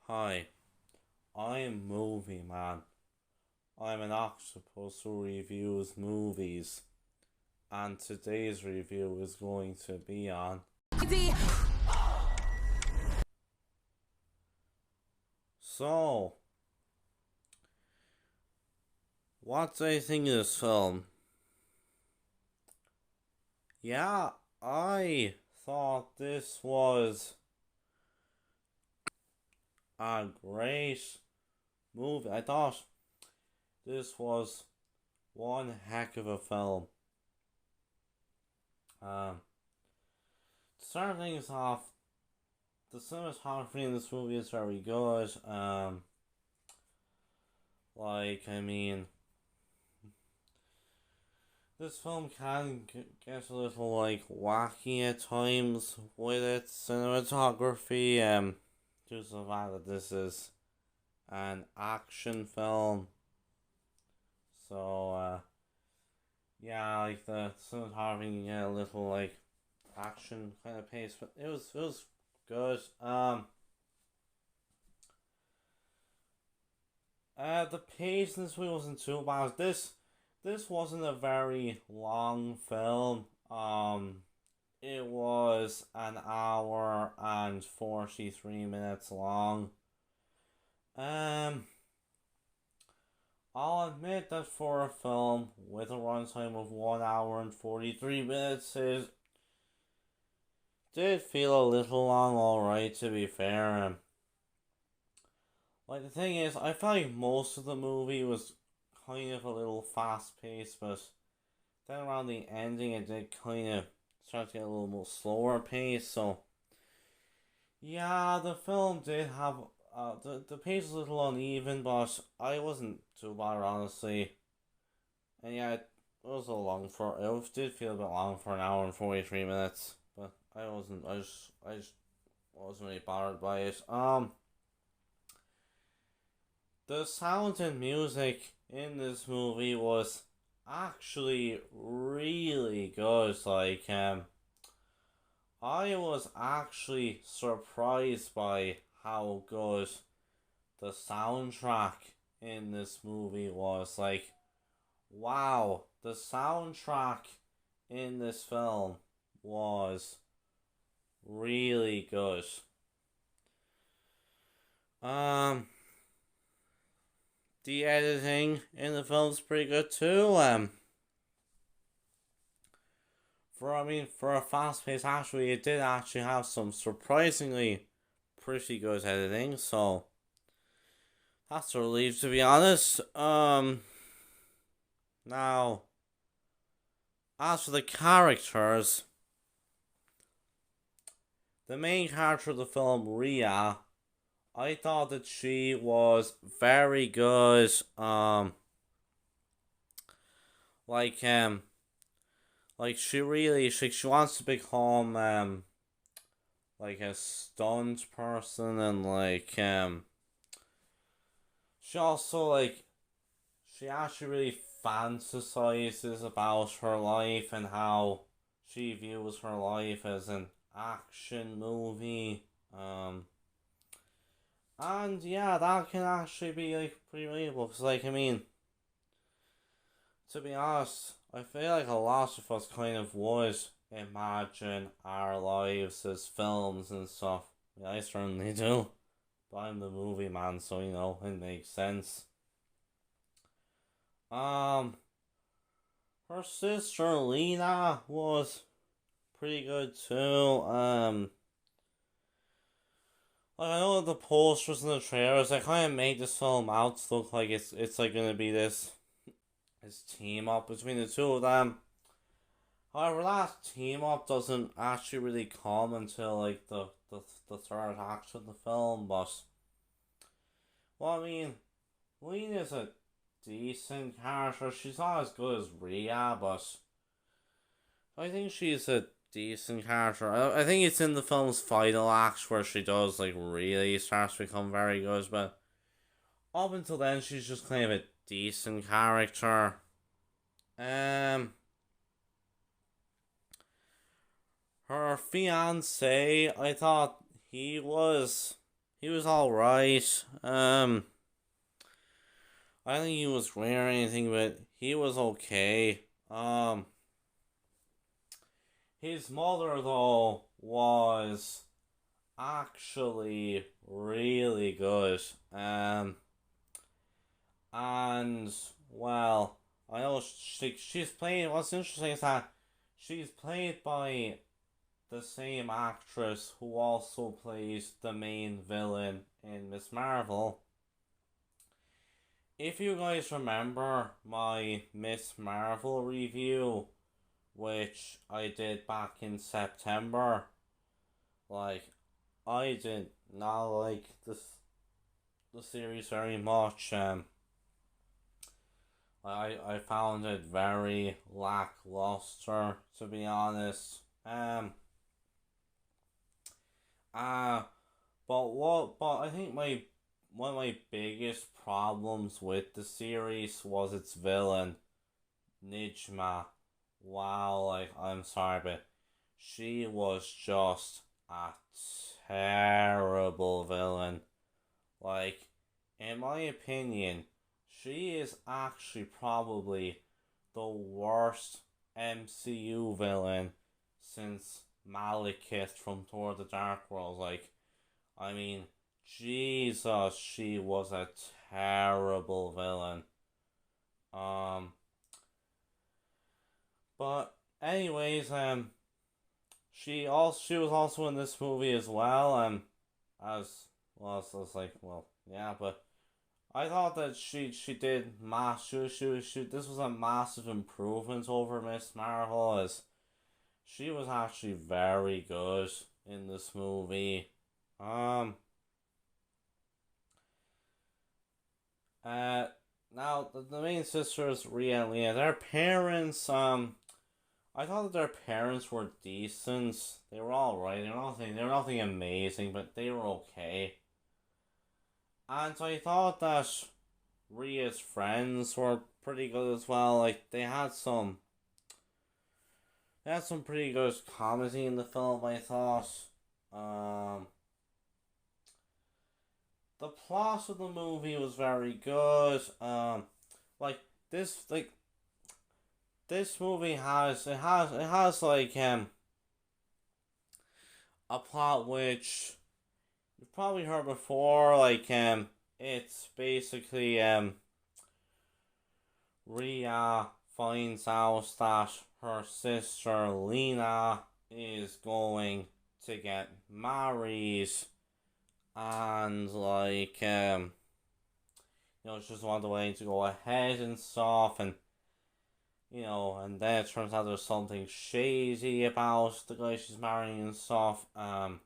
Hi, I'm Movie Man. I'm an octopus who reviews movies, and today's review is going to be on. So, what do I think of this film? Yeah, I thought this was a great movie. I thought this was one heck of a film. Um, to start things off, the cinematography in this movie is very good. I mean, this film can get a little wacky at times with its cinematography. Due to the fact that this is an action film, so yeah, like the cinematography can get a little action kind of pace, but it was good. The pace in this movie wasn't too bad. This wasn't a very long film. It was an hour and 43 minutes long. Um, I'll admit that for a film with a runtime of 1 hour and 43 minutes, it did feel a little long. Alright, to be fair. The thing is, I felt like most of the movie was kind of a little fast paced, but then around the ending, it did kind of start to get a little more slower pace. So yeah, the film did have the pace was a little uneven, but I wasn't too bothered honestly. And yeah, it was a long for it did feel a bit long for an hour and 43 minutes, but I wasn't. I just wasn't really bothered by it. The sound and music in this movie was actually really good. I was actually surprised by how good the soundtrack in this movie was. Wow, the soundtrack in this film was really good. Um, the editing in the film's pretty good too. For a fast paced actually, it did actually have some surprisingly pretty good editing. So that's a relief, to be honest. Now as for the characters, the main character of the film, Ria, I thought that she was very good. Like um, she wants to become like a stunt person, and she also she actually really fantasizes about her life and how she views her life as an action movie. And yeah, that can actually be pretty relatable. Because to be honest, I feel like a lot of us kind of would imagine our lives as films and stuff. Yeah, I certainly do. But I'm the movie man, so it makes sense. Um, her sister Lena was pretty good too. I know the posters and the trailers, they kind of made this film out to look like it's gonna be this team up between the two of them. However, that team up doesn't actually really come until the third act of the film. But well, I mean, Lena's a decent character. She's not as good as Rhea, but I think she's a decent character. I think it's in the film's final act where she does really starts to become very good. But up until then, she's just kind of a decent character. Um, Her fiance, I thought he was he was alright. I don't think he was great or anything, but he was okay. His mother though was actually really good. And well, I know she's playing. What's interesting is that she's played by the same actress who also plays the main villain in Miss Marvel. If you guys remember my Miss Marvel review, which I did back in September, like I did not like the series very much. I found it very lackluster, to be honest. Uh but I think my one of my biggest problems with the series was its villain, Nijma. Wow, like I'm sorry, but she was just a terrible villain. Like, in my opinion, she is actually probably the worst MCU villain since Malekith from Thor the Dark World. Like, I mean, Jesus, she was a terrible villain. Um, but anyways, she was also in this movie as well. As well, so it's like, well, yeah, but I thought that she did this was a massive improvement over Miss Marvel, as she was actually very good in this movie. Um. Now the main sisters, Rhea and Leah, their parents, I thought that their parents were decent. They were alright. They were nothing amazing, but they were okay. And I thought that Rhea's friends were pretty good as well. Like they had some pretty good comedy in the film, I thought. Um the plot of the movie was very good. Like this like this movie has like a plot which you've probably heard before. Like it's basically Rhea finds out that her sister Lena is going to get married, and like it's just one of the way to go ahead and stuff, and and then it turns out there's something shady about the guy she's marrying and stuff. And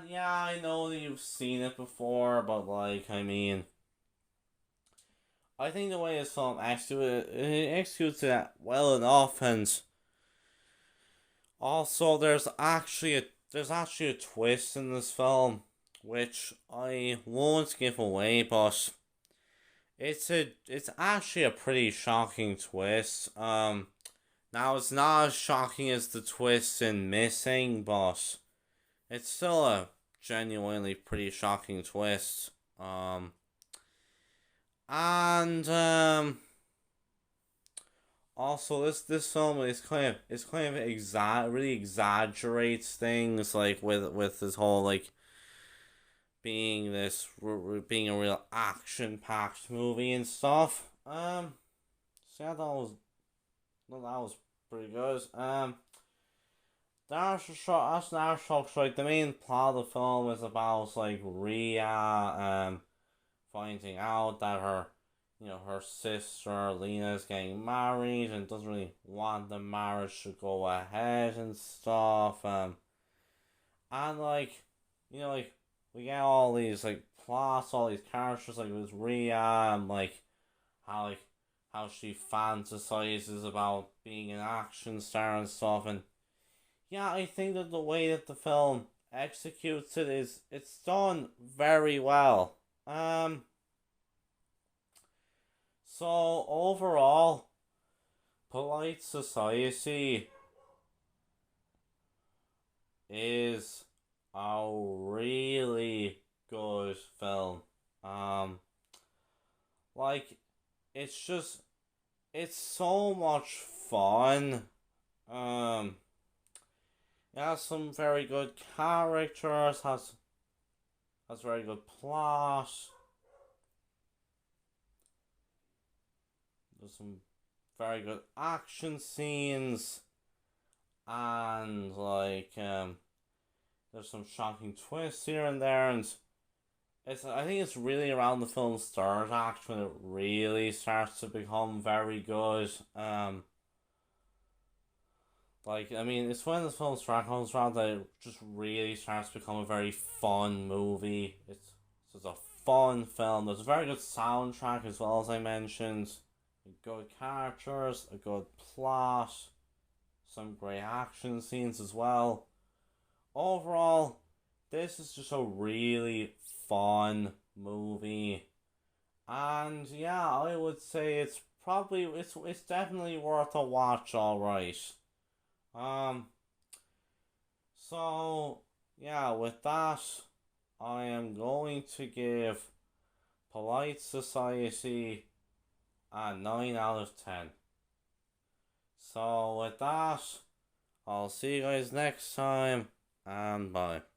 yeah, I know that you've seen it before, but like, I mean, I think the way this film executes it well enough, and also there's actually a twist in this film, which I won't give away, but it's actually a pretty shocking twist. Now it's not as shocking as the twist in Missing, but it's still a genuinely pretty shocking twist. And Also this film is kind of really exaggerates things, like with this whole like being a real action packed movie and stuff. So yeah, that was pretty good. That's an shock. Like the main plot of the film is about like Rhea finding out that her sister Lena is getting married and doesn't really want the marriage to go ahead and stuff. And like we get all these like plots, all these characters, like with Rhea, and how she fantasizes about being an action star and stuff. And yeah, I think that the way that the film executes it's done very well. So overall, Polite Society is a really it's just it's so much fun. Um, it has some very good characters. Has very good plot. There's some very good action scenes, and there's some shocking twists here and there, and I think it's really around the film's third act when it really starts to become very good. I mean, it's when the film's track comes around that it just really starts to become a very fun movie. It's a fun film. There's a very good soundtrack as well, as I mentioned. Good characters, a good plot, some great action scenes as well. Overall, this is just a really fun movie. And yeah, I would say it's definitely worth a watch, alright. Um, so yeah, with that, I am going to give Polite Society a 9 out of 10. So with that, I'll see you guys next time, and bye.